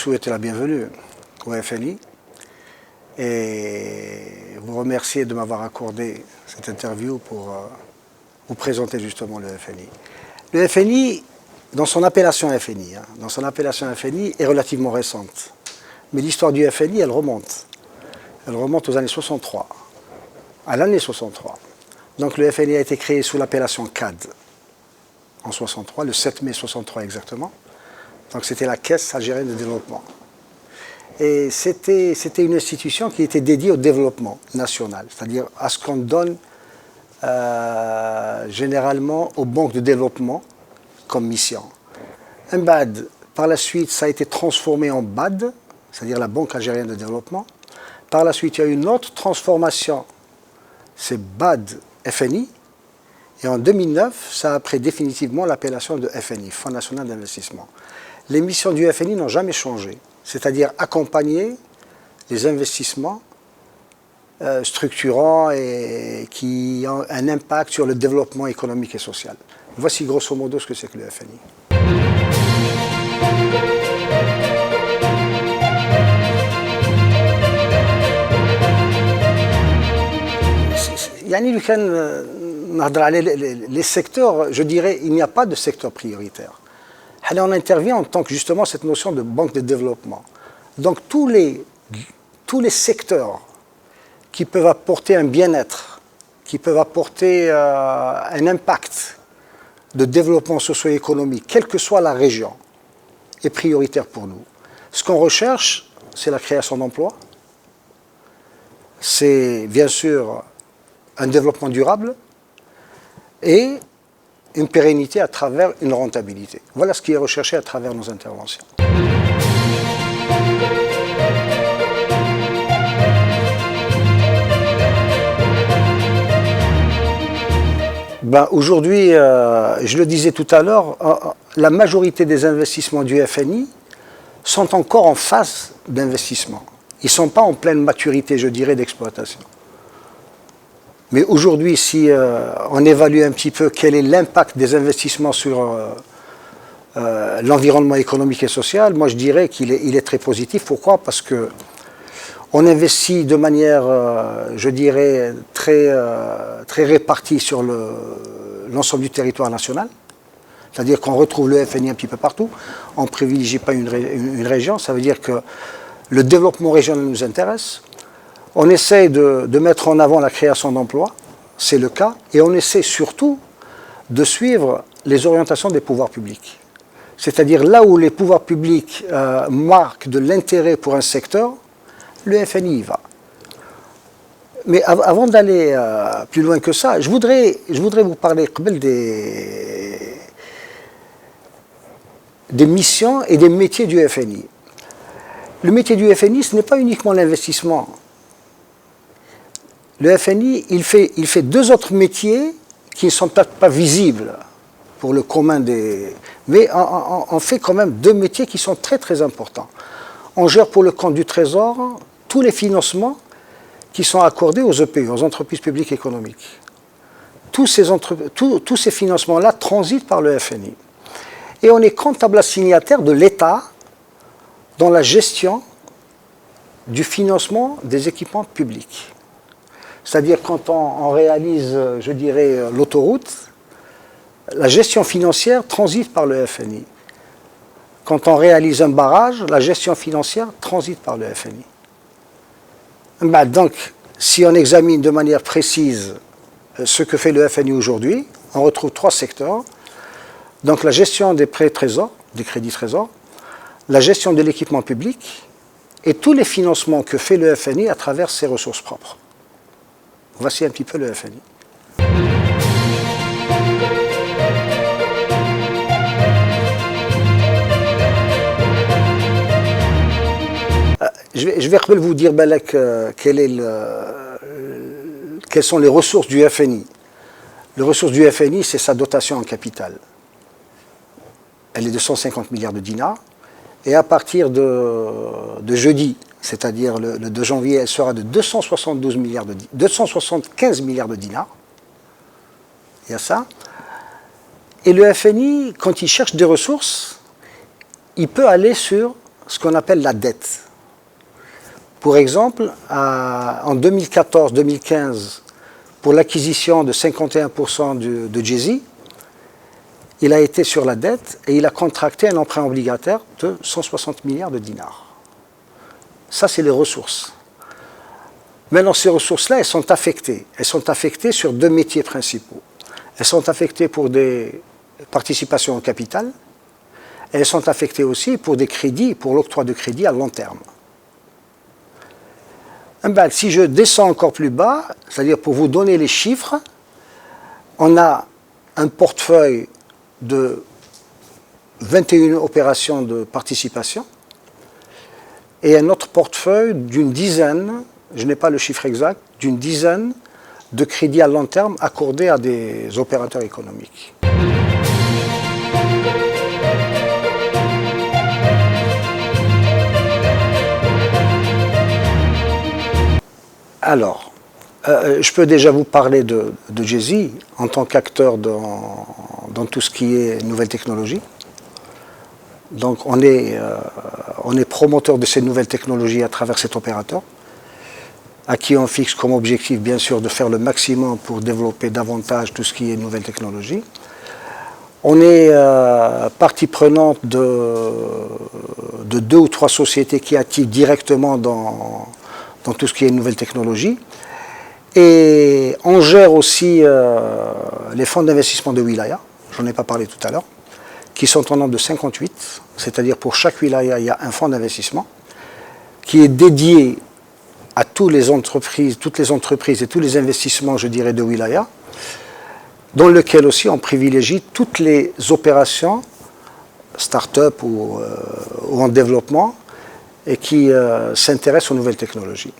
souhaiter la bienvenue au FNI et vous remercier de m'avoir accordé cette interview pour vous présenter justement le FNI. Le FNI, dans son appellation FNI, est relativement récente. Mais l'histoire du FNI, elle remonte. Elle remonte aux années 63, à l'année 63. Donc le FNI a été créé sous l'appellation CAD en 63, le 7 mai 63 exactement. Donc c'était la Caisse algérienne de développement. Et c'était une institution qui était dédiée au développement national, c'est-à-dire à ce qu'on donne généralement aux banques de développement comme mission. Un BAD, par la suite, ça a été transformé en BAD, c'est-à-dire la Banque algérienne de développement. Par la suite, il y a eu une autre transformation, c'est BAD FNI. Et en 2009, ça a pris définitivement l'appellation de FNI, Fonds national d'investissement. Les missions du FNI n'ont jamais changé, c'est-à-dire accompagner les investissements structurants et qui ont un impact sur le développement économique et social. Voici grosso modo ce que c'est que le FNI. Les secteurs, je dirais, il n'y a pas de secteur prioritaire. On intervient en tant que justement cette notion de banque de développement. Donc tous les secteurs qui peuvent apporter un bien-être, qui peuvent apporter un impact de développement socio-économique, quelle que soit la région, est prioritaire pour nous. Ce qu'on recherche, c'est la création d'emplois, c'est bien sûr un développement durable et une pérennité à travers une rentabilité. Voilà ce qui est recherché à travers nos interventions. Aujourd'hui, je le disais tout à l'heure, la majorité des investissements du FNI sont encore en phase d'investissement. Ils ne sont pas en pleine maturité, je dirais, d'exploitation. Mais aujourd'hui, si on évalue un petit peu quel est l'impact des investissements sur l'environnement économique et social, moi je dirais qu'il est très positif. Pourquoi? Parce qu'on investit de manière, je dirais, très répartie sur l'ensemble du territoire national. C'est-à-dire qu'on retrouve le FNI un petit peu partout. On ne privilégie pas une région. Ça veut dire que le développement régional nous intéresse. On essaie de mettre en avant la création d'emplois, c'est le cas, et on essaie surtout de suivre les orientations des pouvoirs publics. C'est-à-dire là où les pouvoirs publics marquent de l'intérêt pour un secteur, le FNI y va. Mais avant d'aller plus loin que ça, je voudrais vous parler des missions et des métiers du FNI. Le métier du FNI, ce n'est pas uniquement l'investissement. Le FNI, il fait deux autres métiers qui ne sont peut-être pas visibles pour le commun des... Mais on fait quand même deux métiers qui sont très très importants. On gère pour le compte du Trésor tous les financements qui sont accordés aux EPE, aux entreprises publiques économiques. Tous ces financements-là transitent par le FNI. Et on est comptable assignataire de l'État dans la gestion du financement des équipements publics. C'est-à-dire quand on réalise, je dirais, l'autoroute, la gestion financière transite par le FNI. Quand on réalise un barrage, la gestion financière transite par le FNI. Donc, si on examine de manière précise ce que fait le FNI aujourd'hui, on retrouve trois secteurs. Donc la gestion des prêts trésors, des crédits trésors, la gestion de l'équipement public et tous les financements que fait le FNI à travers ses ressources propres. Voici un petit peu le FNI. Je vais vous dire quelles sont les ressources du FNI. Les ressources du FNI, c'est sa dotation en capital. Elle est de 150 milliards de dinars. Et à partir de jeudi, c'est-à-dire le 2 janvier, elle sera de 275 milliards de dinars. Il y a ça. Et le FNI, quand il cherche des ressources, il peut aller sur ce qu'on appelle la dette. Pour exemple, en 2014-2015, pour l'acquisition de 51% de Jay-Z, il a été sur la dette et il a contracté un emprunt obligataire de 160 milliards de dinars. Ça, c'est les ressources. Maintenant, ces ressources-là, elles sont affectées. Elles sont affectées sur deux métiers principaux. Elles sont affectées pour des participations au capital. Et elles sont affectées aussi pour des crédits, pour l'octroi de crédits à long terme. Ben, si je descends encore plus bas, c'est-à-dire pour vous donner les chiffres, on a un portefeuille de 21 opérations de participation et un autre portefeuille d'une dizaine, je n'ai pas le chiffre exact, d'une dizaine de crédits à long terme accordés à des opérateurs économiques. Alors, je peux déjà vous parler de Jay-Z en tant qu'acteur dans tout ce qui est nouvelles technologies. Donc on est promoteur de ces nouvelles technologies à travers cet opérateur, à qui on fixe comme objectif bien sûr de faire le maximum pour développer davantage tout ce qui est nouvelles technologies. On est partie prenante de 2 ou 3 sociétés qui activent directement dans tout ce qui est nouvelles technologies. Et on gère aussi les fonds d'investissement de wilaya, j'en ai pas parlé tout à l'heure, qui sont en nombre de 58, c'est-à-dire pour chaque wilaya, il y a un fonds d'investissement qui est dédié à toutes les entreprises et tous les investissements, je dirais, de wilaya, dans lequel aussi on privilégie toutes les opérations, start-up ou en développement, et qui s'intéressent aux nouvelles technologies.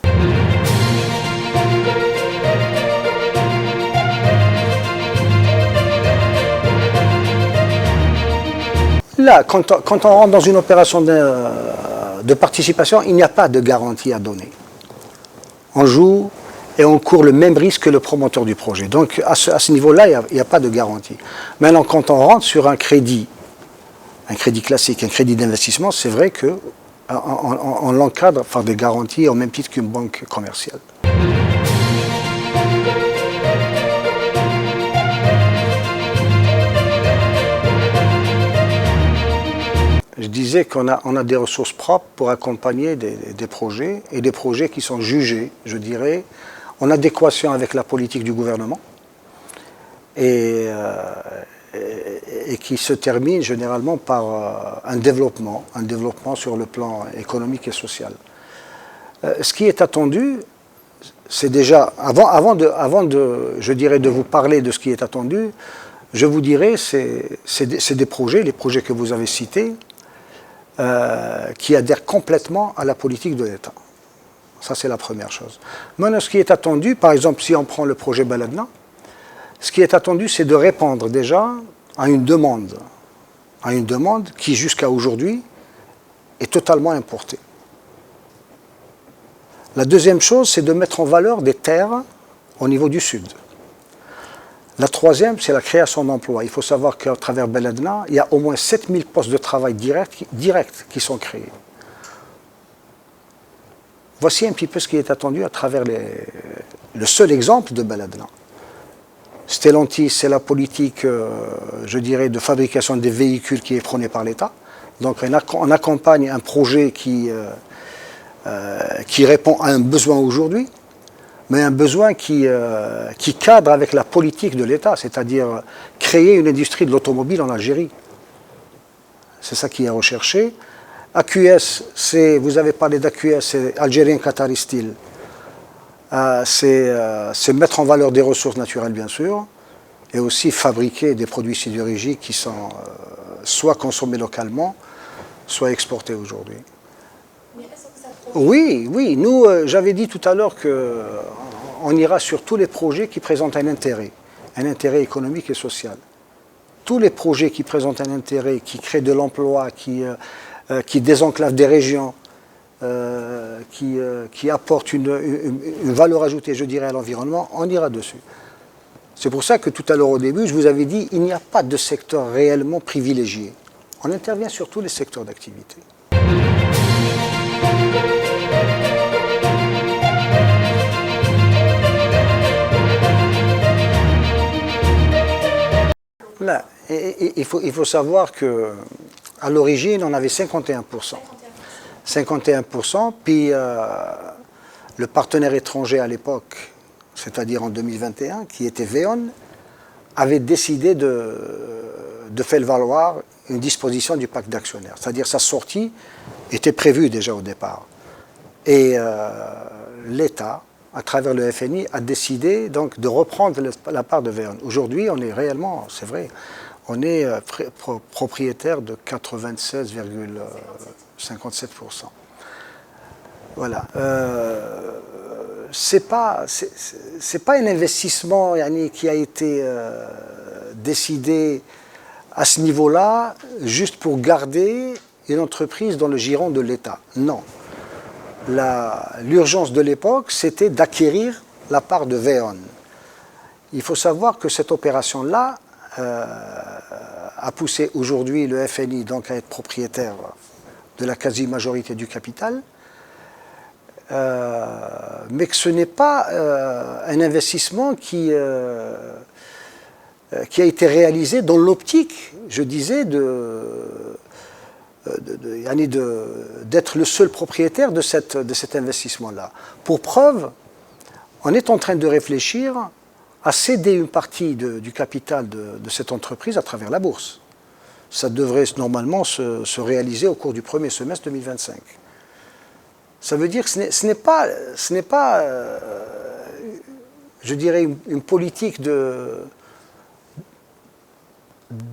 Là, quand on rentre dans une opération de participation, il n'y a pas de garantie à donner. On joue et on court le même risque que le promoteur du projet. Donc à ce niveau-là, il n'y a pas de garantie. Maintenant, quand on rentre sur un crédit classique, un crédit d'investissement, c'est vrai qu'on l'encadre par des garanties au même titre qu'une banque commerciale. Je disais qu'on a des ressources propres pour accompagner des projets, et des projets qui sont jugés, je dirais, en adéquation avec la politique du gouvernement et qui se terminent généralement par un développement sur le plan économique et social. Ce qui est attendu, c'est déjà, avant de, je dirais, de vous parler de ce qui est attendu, je vous dirais, c'est des projets, les projets que vous avez cités, qui adhèrent complètement à la politique de l'État. Ça, c'est la première chose. Maintenant, ce qui est attendu, par exemple, si on prend le projet Baladna, ce qui est attendu, c'est de répondre déjà à une demande qui, jusqu'à aujourd'hui, est totalement importée. La deuxième chose, c'est de mettre en valeur des terres au niveau du sud. La troisième, c'est la création d'emplois. Il faut savoir qu'à travers Baladna, il y a au moins 7000 postes de travail directs qui sont créés. Voici un petit peu ce qui est attendu à travers le seul exemple de Baladna. Stellantis, c'est la politique, je dirais, de fabrication des véhicules qui est prônée par l'État. Donc on accompagne un projet qui répond à un besoin aujourd'hui, mais un besoin qui cadre avec la politique de l'État, c'est-à-dire créer une industrie de l'automobile en Algérie. C'est ça qui est recherché. AQS, vous avez parlé d'AQS, c'est Algérien Qatari Steel. C'est mettre en valeur des ressources naturelles, bien sûr, et aussi fabriquer des produits sidérurgiques qui sont soit consommés localement, soit exportés aujourd'hui. Oui, nous, j'avais dit tout à l'heure qu'on ira sur tous les projets qui présentent un intérêt économique et social. Tous les projets qui présentent un intérêt, qui créent de l'emploi, qui désenclavent des régions, qui apportent une valeur ajoutée, je dirais, à l'environnement, on ira dessus. C'est pour ça que tout à l'heure au début, je vous avais dit, il n'y a pas de secteur réellement privilégié. On intervient sur tous les secteurs d'activité. il faut savoir qu'à l'origine, on avait 51%. 51%, puis le partenaire étranger à l'époque, c'est-à-dire en 2021, qui était VEON, avait décidé de faire valoir une disposition du pacte d'actionnaires. C'est-à-dire sa sortie était prévue déjà au départ. Et l'État, à travers le FNI, a décidé donc de reprendre la part de VEON. Aujourd'hui, on est réellement, c'est vrai, on est propriétaire de 96,57%. Voilà. C'est pas un investissement qui a été décidé à ce niveau-là juste pour garder une entreprise dans le giron de l'État. Non. L'urgence de l'époque, c'était d'acquérir la part de VEON. Il faut savoir que cette opération-là a poussé aujourd'hui le FNI donc à être propriétaire de la quasi-majorité du capital, mais que ce n'est pas un investissement qui a été réalisé dans l'optique, je disais, d'être le seul propriétaire de cet investissement-là. Pour preuve, on est en train de réfléchir à céder une partie du capital de cette entreprise à travers la bourse. Ça devrait normalement se réaliser au cours du premier semestre 2025. Ça veut dire que ce n'est pas je dirais, une politique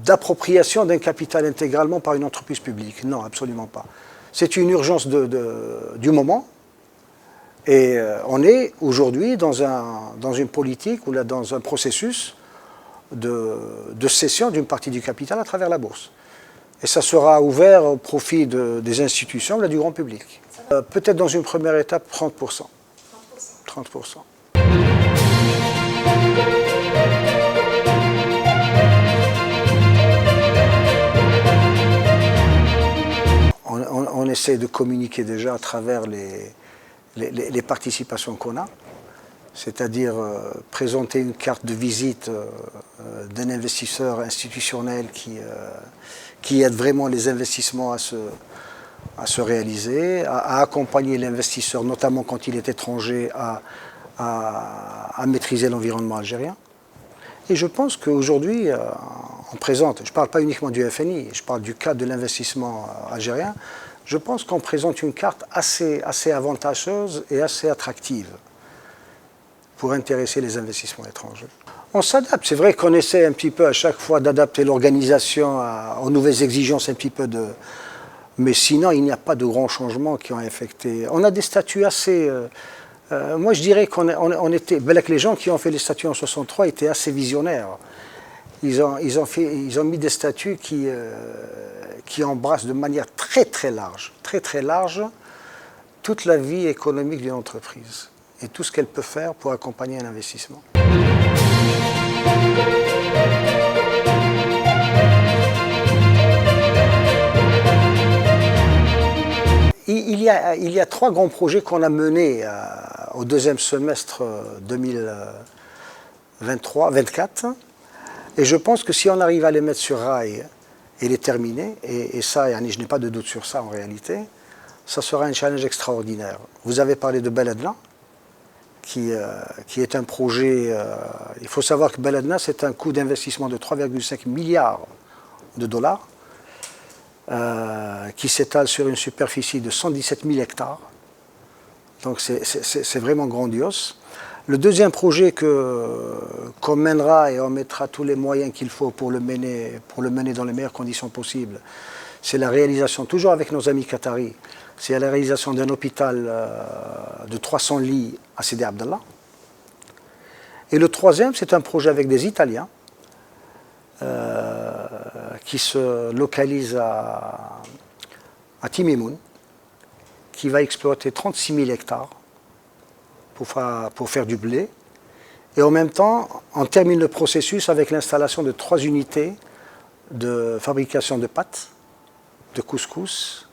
d'appropriation d'un capital intégralement par une entreprise publique. Non, absolument pas. C'est une urgence du moment. Et on est aujourd'hui dans une politique ou dans un processus de cession d'une partie du capital à travers la bourse. Et ça sera ouvert au profit des institutions et du grand public. Peut-être dans une première étape, 30%. 30%. On essaie de communiquer déjà à travers les participations qu'on a, c'est-à-dire présenter une carte de visite d'un investisseur institutionnel qui aide vraiment les investissements à se réaliser, à accompagner l'investisseur, notamment quand il est étranger, à maîtriser l'environnement algérien. Et je pense qu'aujourd'hui, on présente, je ne parle pas uniquement du FNI, je parle du cadre de l'investissement algérien, je pense qu'on présente une carte assez avantageuse et assez attractive pour intéresser les investissements étrangers. On s'adapte, c'est vrai qu'on essaie un petit peu à chaque fois d'adapter l'organisation aux nouvelles exigences un petit peu mais sinon, il n'y a pas de grands changements qui ont affecté. On a des statuts assez... moi, je dirais qu'on était... Les gens qui ont fait les statuts en 63 étaient assez visionnaires. Ils ont mis des statuts qui embrassent de manière très large toute la vie économique d'une entreprise et tout ce qu'elle peut faire pour accompagner un investissement. Il y a 3 grands projets qu'on a menés au deuxième semestre 2023-2024. Et je pense que si on arrive à les mettre sur rail et les terminer, et ça, je n'ai pas de doute sur ça en réalité, ça sera un challenge extraordinaire. Vous avez parlé de Beledna, qui est un projet... il faut savoir que Beledna, c'est un coût d'investissement de 3,5 milliards de dollars, qui s'étale sur une superficie de 117 000 hectares. Donc c'est vraiment grandiose. Le deuxième projet qu'on mènera et on mettra tous les moyens qu'il faut pour le mener dans les meilleures conditions possibles, c'est la réalisation, toujours avec nos amis qataris, c'est la réalisation d'un hôpital de 300 lits à Sidi Abdallah. Et le troisième, c'est un projet avec des Italiens qui se localise à Timimoun, qui va exploiter 36 000 hectares pour faire du blé. Et en même temps, on termine le processus avec l'installation de 3 unités de fabrication de pâtes, de couscous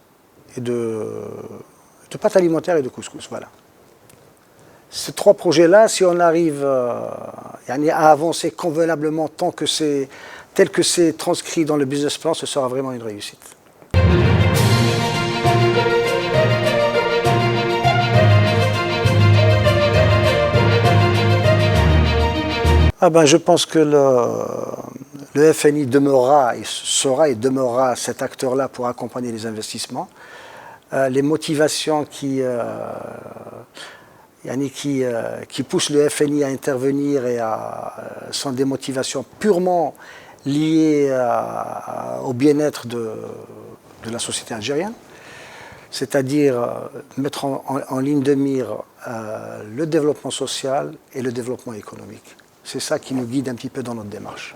et de pâtes alimentaires et de couscous. Voilà. Ces 3 projets-là, si on arrive à avancer convenablement tant que tel que c'est transcrit dans le business plan, ce sera vraiment une réussite. Je pense que le FNI demeurera et demeurera cet acteur-là pour accompagner les investissements. Les motivations qui poussent le FNI à intervenir sont des motivations purement liées au bien-être de la société algérienne, c'est-à-dire mettre en ligne de mire le développement social et le développement économique. C'est ça qui nous guide un petit peu dans notre démarche.